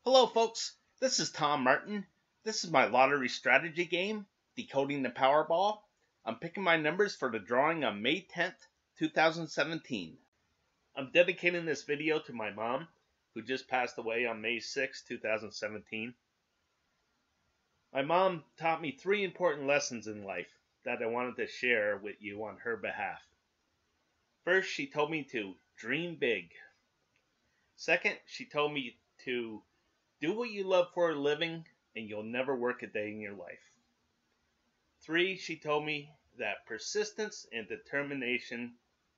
Hello folks, this is Tom Martin. This is my lottery strategy game, Decoding the Powerball. I'm picking my numbers for the drawing on May 10th, 2017. I'm dedicating this video to my mom, who just passed away on May 6th, 2017. My mom taught me 3 important lessons in life that I wanted to share with you on her behalf. First, she told me to dream big. Second, she told me to do what you love for a living, and you'll never work a day in your life. 3, she told me that persistence and determination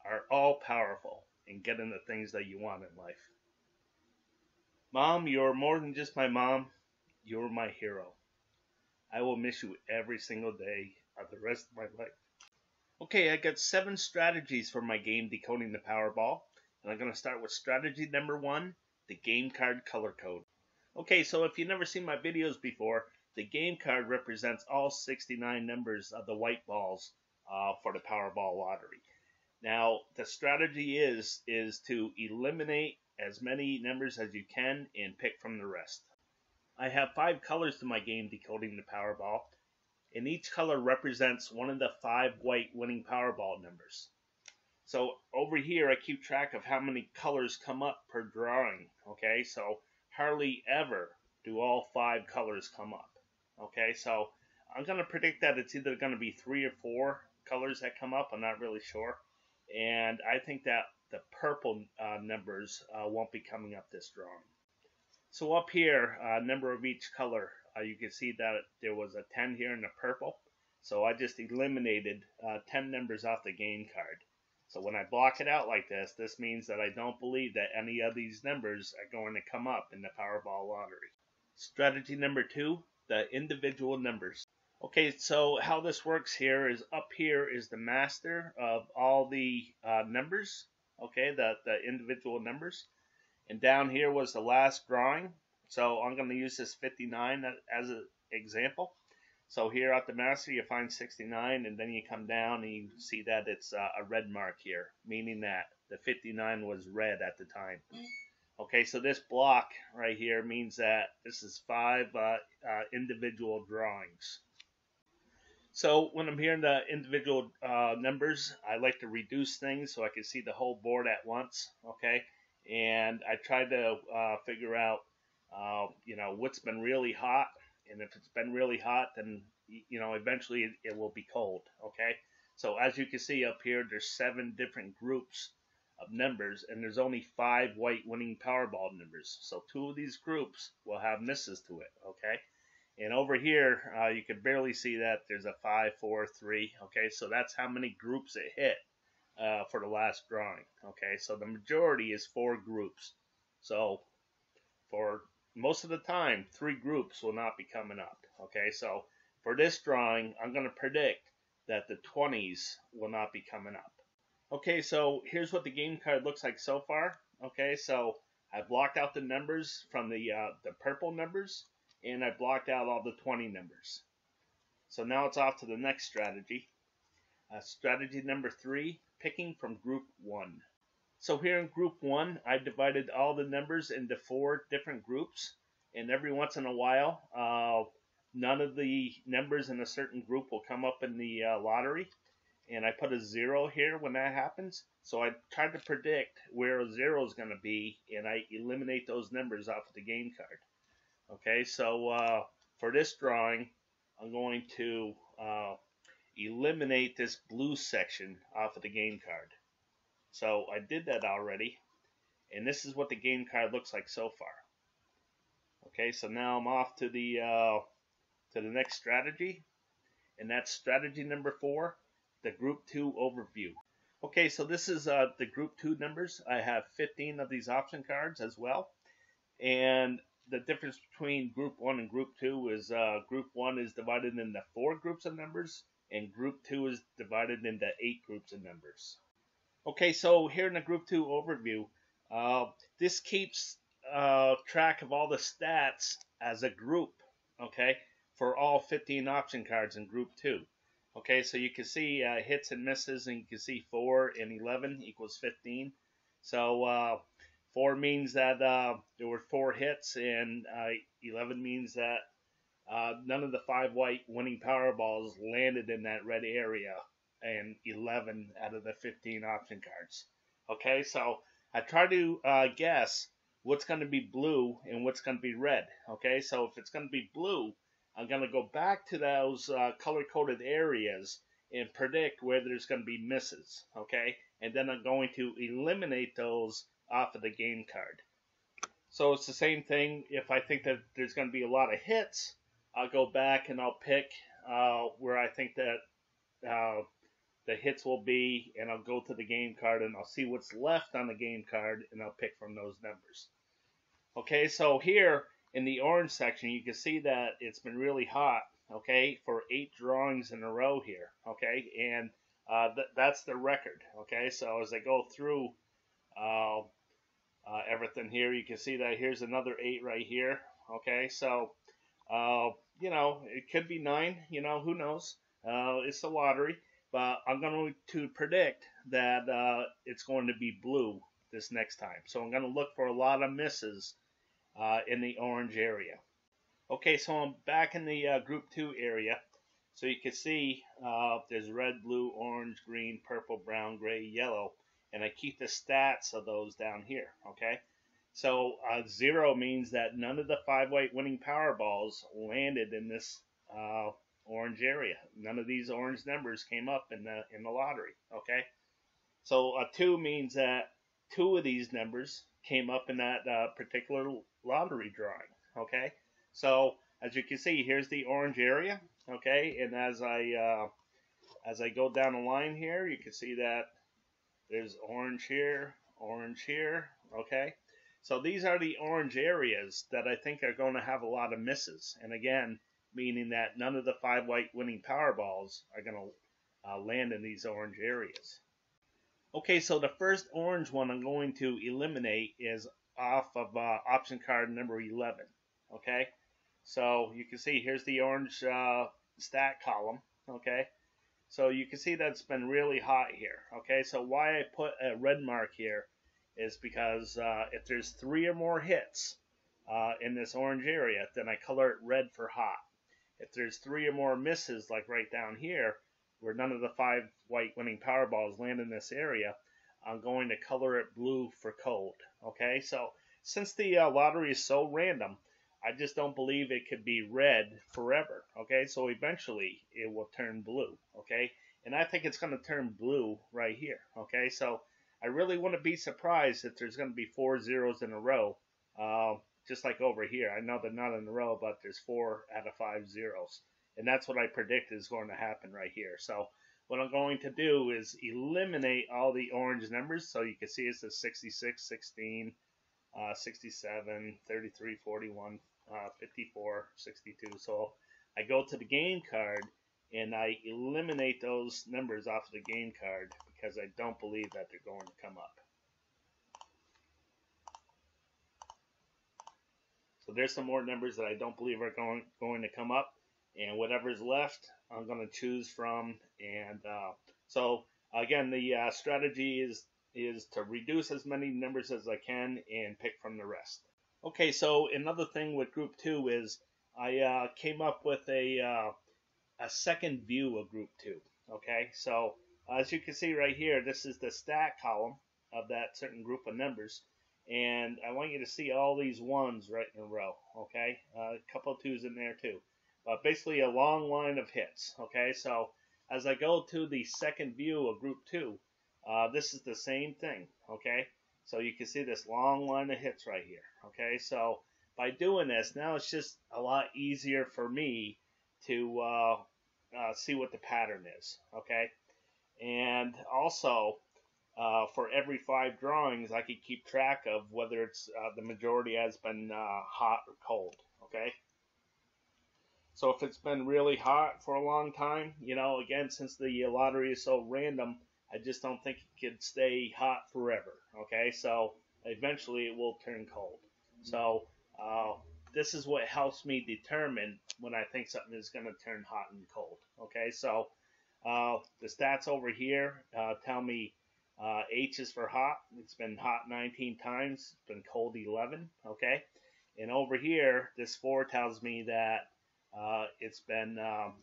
are all powerful in getting the things that you want in life. Mom, you're more than just my mom. You're my hero. I will miss you every single day of the rest of my life. Okay, I got 7 strategies for my game Decoding the Powerball, and I'm going to start with strategy number 1, the game card color code. Okay, so if you've never seen my videos before, the game card represents all 69 numbers of the white balls for the Powerball lottery. Now, the strategy is to eliminate as many numbers as you can and pick from the rest. I have 5 colors to my game Decoding the Powerball, and each color represents one of the 5 white winning Powerball numbers. So over here, I keep track of how many colors come up per drawing, okay? So hardly ever do all 5 colors come up. Okay, so I'm going to predict that it's either going to be 3 or 4 colors that come up. I'm not really sure. And I think that the purple numbers won't be coming up this drawing. So up here, number of each color, you can see that there was a 10 here in the purple. So I just eliminated 10 numbers off the game card. So when I block it out like this, this means that I don't believe that any of these numbers are going to come up in the Powerball lottery. Strategy number 2, the individual numbers. Okay, so how this works here is up here is the master of all the numbers, okay, the individual numbers. And down here was the last drawing. So I'm going to use this 59 as an example. So here at the master, you find 69, and then you come down and you see that it's a red mark here, meaning that the 59 was red at the time. Okay, so this block right here means that this is 5 individual drawings. So when I'm hearing the individual numbers, I like to reduce things so I can see the whole board at once, okay? And I try to figure out, what's been really hot. And if it's been really hot, then, eventually it will be cold, okay? So as you can see up here, there's 7 different groups of numbers, and there's only 5 white winning Powerball numbers. So 2 of these groups will have misses to it, okay? And over here, you can barely see that there's a 5, 4, 3, okay? So that's how many groups it hit for the last drawing, okay? So the majority is 4 groups. So for most of the time, 3 groups will not be coming up, okay? So for this drawing, I'm going to predict that the 20s will not be coming up. Okay, so here's what the game card looks like so far. Okay, so I blocked out the numbers from the purple numbers, and I blocked out all the 20 numbers. So now it's off to the next strategy. Strategy number 3, picking from group 1. So here in group 1, I divided all the numbers into 4 different groups, and every once in a while, none of the numbers in a certain group will come up in the lottery, and I put a 0 here when that happens. So I try to predict where a 0 is going to be, and I eliminate those numbers off of the game card. Okay, so for this drawing, I'm going to eliminate this blue section off of the game card. So I did that already, and this is what the game card looks like so far. Okay, so now I'm off to the next strategy, and that's strategy number 4, the group 2 overview. Okay, so this is the group 2 numbers. I have 15 of these option cards as well, and the difference between group 1 and group 2 is group 1 is divided into 4 groups of numbers, and group 2 is divided into 8 groups of numbers. Okay, so here in the group 2 overview, this keeps track of all the stats as a group, okay, for all 15 option cards in group 2. Okay, so you can see hits and misses, and you can see 4 and 11 equals 15. So 4 means that there were 4 hits, and 11 means that none of the 5 white winning Powerballs landed in that red area, and 11 out of the 15 option cards. Okay, so I try to guess what's going to be blue and what's going to be red. Okay, so if it's going to be blue, I'm going to go back to those color-coded areas and predict where there's going to be misses. Okay, and then I'm going to eliminate those off of the game card. So it's the same thing. If I think that there's going to be a lot of hits, I'll go back and I'll pick where I think that the hits will be, and I'll go to the game card and I'll see what's left on the game card, and I'll pick from those numbers. Okay, so here in the orange section, you can see that it's been really hot, okay, for 8 drawings in a row here, okay, and that's the record, okay. So as I go through everything here, you can see that here's another 8 right here, okay. So you know, it could be 9, you know, who knows. It's the lottery, but I'm going to predict that it's going to be blue this next time. So I'm going to look for a lot of misses in the orange area. Okay, so I'm back in the group 2 area. So you can see there's red, blue, orange, green, purple, brown, gray, yellow, and I keep the stats of those down here, okay? So 0 means that none of the 5 white winning Powerballs landed in this orange area. None of these orange numbers came up in the lottery, okay? So 2 means that 2 of these numbers came up in that particular lottery drawing, okay? So as you can see, here's the orange area, okay? And as I go down the line here, you can see that there's orange here, okay? So these are the orange areas that I think are going to have a lot of misses. And again, meaning that none of the 5 white winning Powerballs are going to land in these orange areas. Okay, so the first orange one I'm going to eliminate is off of option card number 11. Okay, so you can see here's the orange stat column. Okay, so you can see that's been really hot here. Okay, so why I put a red mark here is because if there's 3 or more hits in this orange area, then I color it red for hot. If there's 3 or more misses, like right down here, where none of the 5 white winning Powerballs land in this area, I'm going to color it blue for cold. Okay, so since the lottery is so random, I just don't believe it could be red forever. Okay, so eventually it will turn blue. Okay, and I think it's going to turn blue right here. Okay, so I really wouldn't be surprised if there's going to be 4 zeros in a row, just like over here. I know they're not in a row, but there's 4 out of 5 zeros. And that's what I predict is going to happen right here. So what I'm going to do is eliminate all the orange numbers. So you can see it says 66, 16, 67, 33, 41, 54, 62. So I go to the game card and I eliminate those numbers off of the game card because I don't believe that they're going to come up. So there's some more numbers that I don't believe are going to come up. And whatever's left, I'm going to choose from. And so again, the strategy is to reduce as many numbers as I can and pick from the rest. Okay, so another thing with Group 2 is I came up with a second view of Group 2. Okay, so as you can see right here, this is the stat column of that certain group of numbers. And I want you to see all these 1s right in a row. Okay, a couple of 2s in there too. But basically a long line of hits. Okay, so as I go to the second view of Group 2, this is the same thing. Okay, so you can see this long line of hits right here. Okay, so by doing this, now it's just a lot easier for me to see what the pattern is. Okay, and also for every 5 drawings, I can keep track of whether it's the majority has been hot or cold. Okay. So if it's been really hot for a long time, you know, again, since the lottery is so random, I just don't think it could stay hot forever, okay? So eventually it will turn cold. So this is what helps me determine when I think something is going to turn hot and cold, okay? So the stats over here tell me H is for hot. It's been hot 19 times. It's been cold 11. Okay. And over here, this 4 tells me that it's been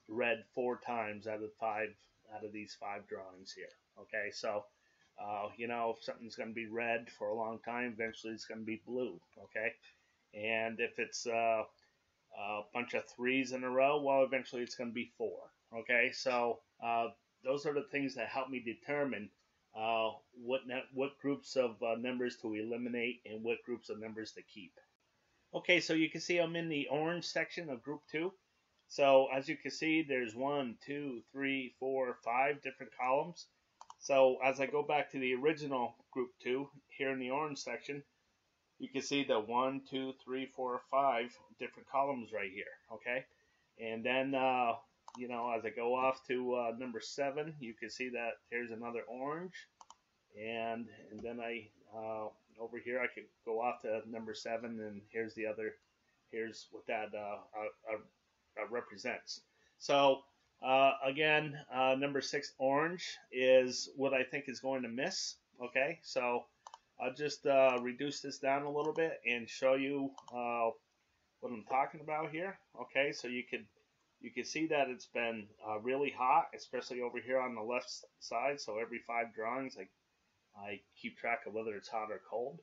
red 4 times out of these 5 drawings here. Okay. So, if something's going to be red for a long time, eventually it's going to be blue. Okay. And if it's a bunch of 3s in a row, well, eventually it's going to be 4. Okay, so those are the things that help me determine what groups of numbers to eliminate and what groups of numbers to keep. Okay, so you can see I'm in the orange section of group 2. So as you can see, there's 1, 2, 3, 4, 5 different columns. So as I go back to the original group 2 here in the orange section, you can see the 1, 2, 3, 4, 5 different columns right here. Okay, and then as I go off to number 7, you can see that there's another orange, and then I over here I could go off to number 7, and here's what that represents. So again, number 6 orange is what I think is going to miss. Okay, so I'll just reduce this down a little bit and show you what I'm talking about here. Okay, so you can see that it's been really hot, especially over here on the left side. So every 5 drawings, I keep track of whether it's hot or cold.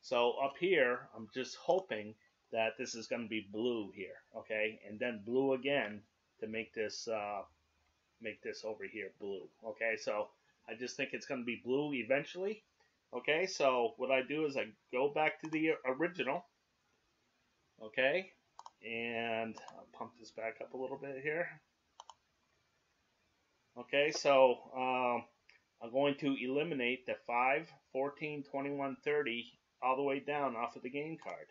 So up here, I'm just hoping that this is going to be blue here. Okay, and then blue again to make this over here blue. Okay, so I just think it's going to be blue eventually. Okay, so what I do is I go back to the original. Okay, and I'll pump this back up a little bit here. Okay, so I'm going to eliminate the 5, 14, 21, 30 all the way down off of the game card.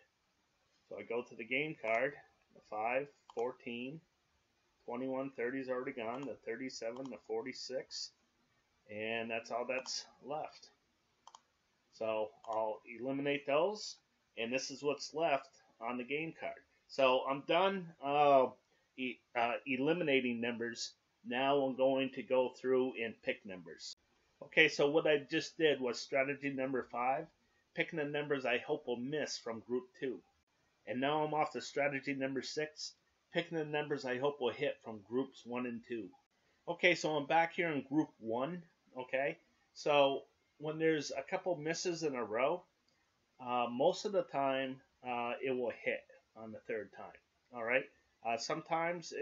So I go to the game card, the 5, 14, 21, 30 is already gone, the 37, the 46, and that's all that's left. So I'll eliminate those, and this is what's left on the game card. So I'm done eliminating numbers. Now I'm going to go through and pick numbers. Okay, so what I just did was strategy number 5, picking the numbers I hope will miss from group 2. And now I'm off to strategy number 6, picking the numbers I hope will hit from groups 1 and 2. Okay, so I'm back here in group 1. Okay, so when there's a couple misses in a row, most of the time it will hit on the 3rd time. All right, sometimes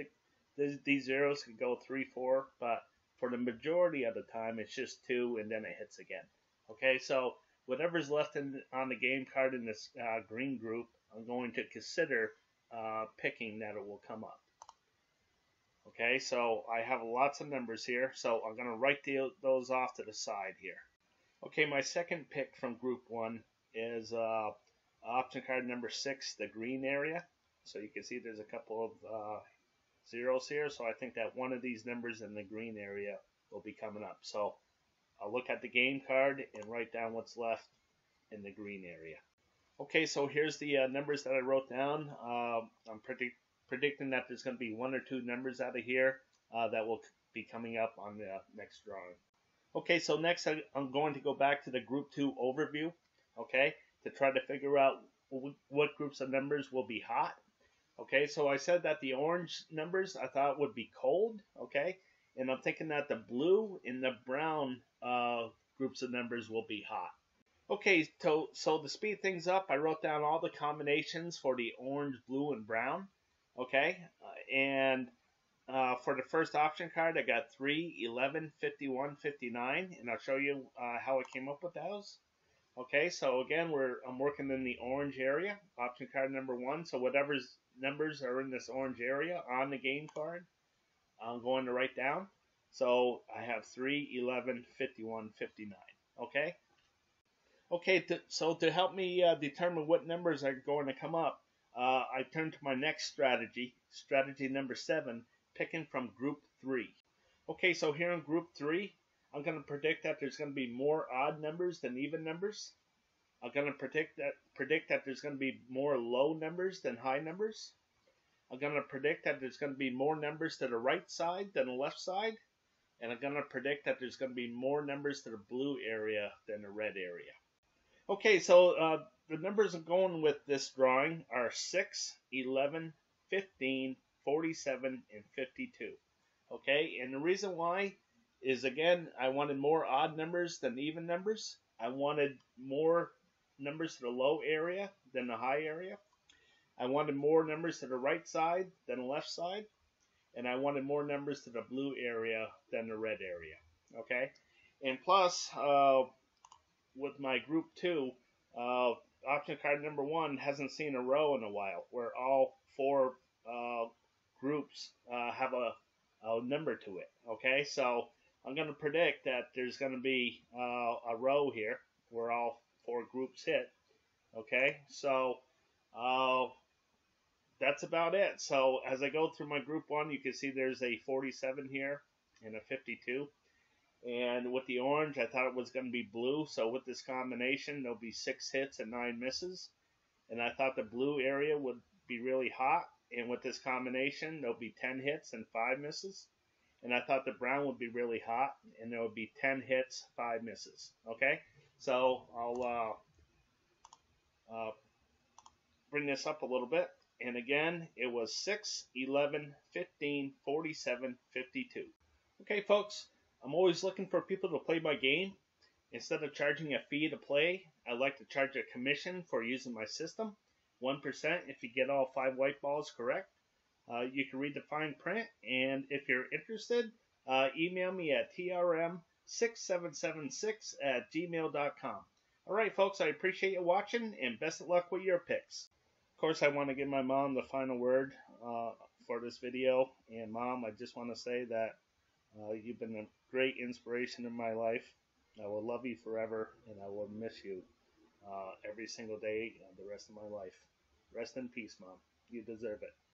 these zeros could go 3, 4, but for the majority of the time it's just 2 and then it hits again. Okay, so whatever's left on the game card in this green group, I'm going to consider picking that it will come up. Okay, so I have lots of numbers here, so I'm going to write those off to the side here. Okay, my second pick from group 1 is option card number 6, the green area. So you can see there's a couple of zeros here, so I think that one of these numbers in the green area will be coming up. So I'll look at the game card and write down what's left in the green area. Okay, so here's the numbers that I wrote down. I'm predicting that there's going to be 1 or 2 numbers out of here that will be coming up on the next drawing. Okay, so next I'm going to go back to the group 2 overview, okay, to try to figure out what groups of numbers will be hot. Okay, so I said that the orange numbers I thought would be cold, okay, and I'm thinking that the blue and the brown groups of numbers will be hot. Okay, so to speed things up, I wrote down all the combinations for the orange, blue, and brown, okay, and for the first option card, I got 3, 11, 51, 59, and I'll show you how I came up with those. Okay, so again, I'm working in the orange area, option card number 1. So whatever's numbers are in this orange area on the game card, I'm going to write down. So I have 3, 11, 51, 59. Okay. Okay, so to help me determine what numbers are going to come up, I turn to my next strategy, strategy number 7, picking from group 3. Okay, so here in group 3, I'm going to predict that there's going to be more odd numbers than even numbers. I'm going to predict that there's going to be more low numbers than high numbers. I'm going to predict that there's going to be more numbers to the right side than the left side. and I'm going to predict that there's going to be more numbers to the blue area than the red area. Okay, so the numbers I'm going with this drawing are 6, 11, 15, 47, and 52. Okay, and the reason why is, again, I wanted more odd numbers than even numbers. I wanted more numbers to the low area than the high area. I wanted more numbers to the right side than the left side. And I wanted more numbers to the blue area than the red area. Okay, and plus, with my group 2, option card number 1 hasn't seen a row in a while, where all 4 groups have a number to it. Okay, so I'm going to predict that there's going to be a row here where all 4 groups hit. Okay, so that's about it. So as I go through my group 1, you can see there's a 47 here and a 52. And with the orange, I thought it was going to be blue. So with this combination, there'll be 6 hits and 9 misses. And I thought the blue area would be really hot. And with this combination, there'll be 10 hits and 5 misses. And I thought the brown would be really hot, and there would be 10 hits, 5 misses. Okay, so I'll bring this up a little bit. And again, it was 6, 11, 15, 47, 52. Okay, folks, I'm always looking for people to play my game. Instead of charging a fee to play, I like to charge a commission for using my system. 1% if you get all 5 white balls correct. You can read the fine print, and if you're interested, email me at trm6776@gmail.com. Alright, folks, I appreciate you watching, and best of luck with your picks. Of course, I want to give my mom the final word for this video. And Mom, I just want to say that you've been a great inspiration in my life. I will love you forever, and I will miss you every single day the rest of my life. Rest in peace, Mom. You deserve it.